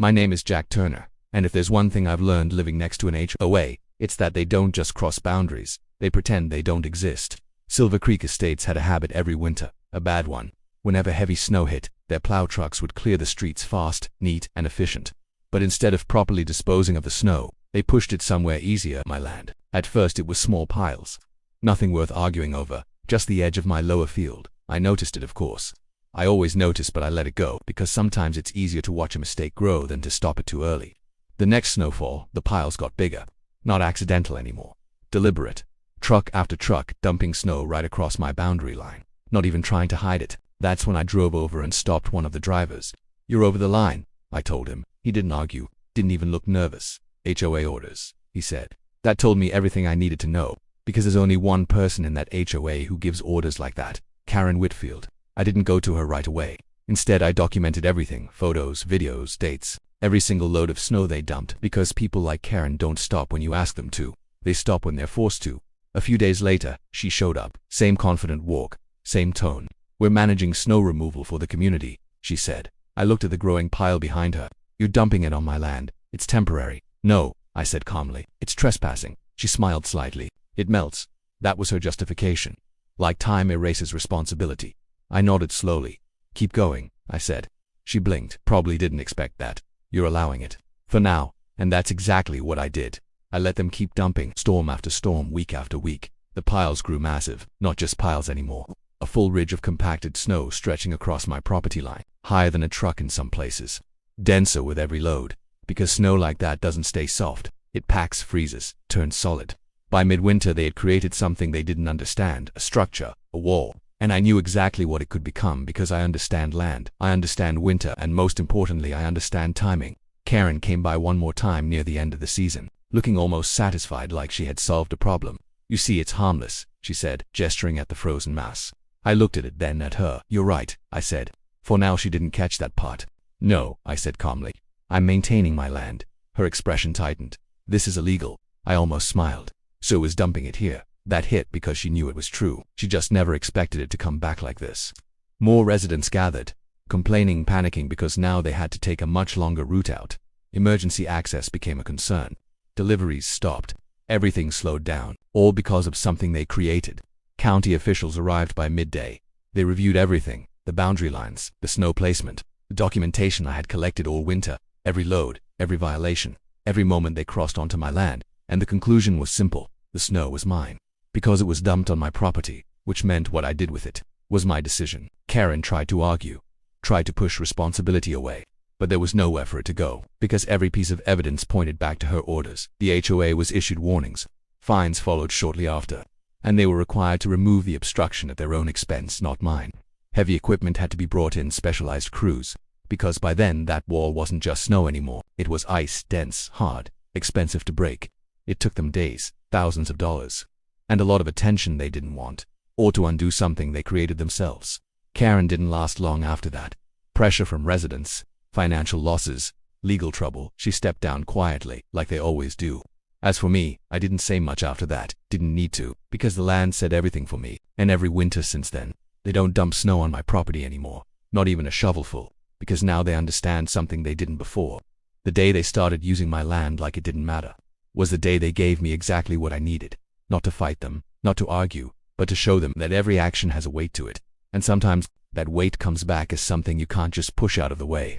My name is Jack Turner, and if there's one thing I've learned living next to an HOA, it's that they don't just cross boundaries, they pretend they don't exist. Silver Creek Estates had a habit every winter, a bad one. Whenever heavy snow hit, their plow trucks would clear the streets fast, neat, and efficient. But instead of properly disposing of the snow, they pushed it somewhere easier, my land. At first it was small piles. Nothing worth arguing over, just the edge of my lower field. I noticed it, of course. I always notice, but I let it go, because sometimes it's easier to watch a mistake grow than to stop it too early. The next snowfall, the piles got bigger. Not accidental anymore. Deliberate. Truck after truck dumping snow right across my boundary line. Not even trying to hide it. That's when I drove over and stopped one of the drivers. "You're over the line," I told him. He didn't argue, didn't even look nervous. "HOA orders," he said. That told me everything I needed to know, because there's only one person in that HOA who gives orders like that, Karen Whitfield. I didn't go to her right away. Instead, I documented everything, photos, videos, dates, every single load of snow they dumped, because people like Karen don't stop when you ask them to. They stop when they're forced to. A few days later, she showed up. Same confident walk, same tone. "We're managing snow removal for the community," she said. I looked at the growing pile behind her. "You're dumping it on my land. It's temporary." "No," I said calmly. "It's trespassing." She smiled slightly. "It melts." That was her justification. Like time erases responsibility. I nodded slowly. "Keep going," I said. She blinked. "Probably didn't expect that. You're allowing it. For now." And that's exactly what I did. I let them keep dumping, storm after storm, week after week. The piles grew massive, not just piles anymore. A full ridge of compacted snow stretching across my property line, higher than a truck in some places. Denser with every load, because snow like that doesn't stay soft. It packs, freezes, turns solid. By midwinter they had created something they didn't understand, a structure, a wall. And I knew exactly what it could become because I understand land, I understand winter, and most importantly I understand timing. Karen came by one more time near the end of the season, looking almost satisfied, like she had solved a problem. "You see, it's harmless," she said, gesturing at the frozen mass. I looked at it, then at her. "You're right," I said. For now she didn't catch that part. "No," I said calmly. "I'm maintaining my land." Her expression tightened. "This is illegal." I almost smiled. So is dumping it here. That hit because she knew it was true. She just never expected it to come back like this. More residents gathered, complaining, panicking because now they had to take a much longer route out. Emergency access became a concern. Deliveries stopped. Everything slowed down, all because of something they created. County officials arrived by midday. They reviewed everything, the boundary lines, the snow placement, the documentation I had collected all winter, every load, every violation, every moment they crossed onto my land, and the conclusion was simple: the snow was mine. Because it was dumped on my property, which meant what I did with it was my decision. Karen tried to argue, tried to push responsibility away, but there was nowhere for it to go, because every piece of evidence pointed back to her orders. The HOA was issued warnings. Fines followed shortly after, and they were required to remove the obstruction at their own expense, not mine. Heavy equipment had to be brought in, specialized crews, because by then that wall wasn't just snow anymore. It was ice, dense, hard, expensive to break. It took them days, thousands of dollars, and a lot of attention they didn't want, or to undo something they created themselves. Karen didn't last long after that. Pressure from residents, financial losses, legal trouble. She stepped down quietly, like they always do. As for me, I didn't say much after that. Didn't need to, because the land said everything for me. And every winter since then, they don't dump snow on my property anymore. Not even a shovelful, because now they understand something they didn't before. The day they started using my land like it didn't matter was the day they gave me exactly what I needed. Not to fight them, not to argue, but to show them that every action has a weight to it. And sometimes that weight comes back as something you can't just push out of the way.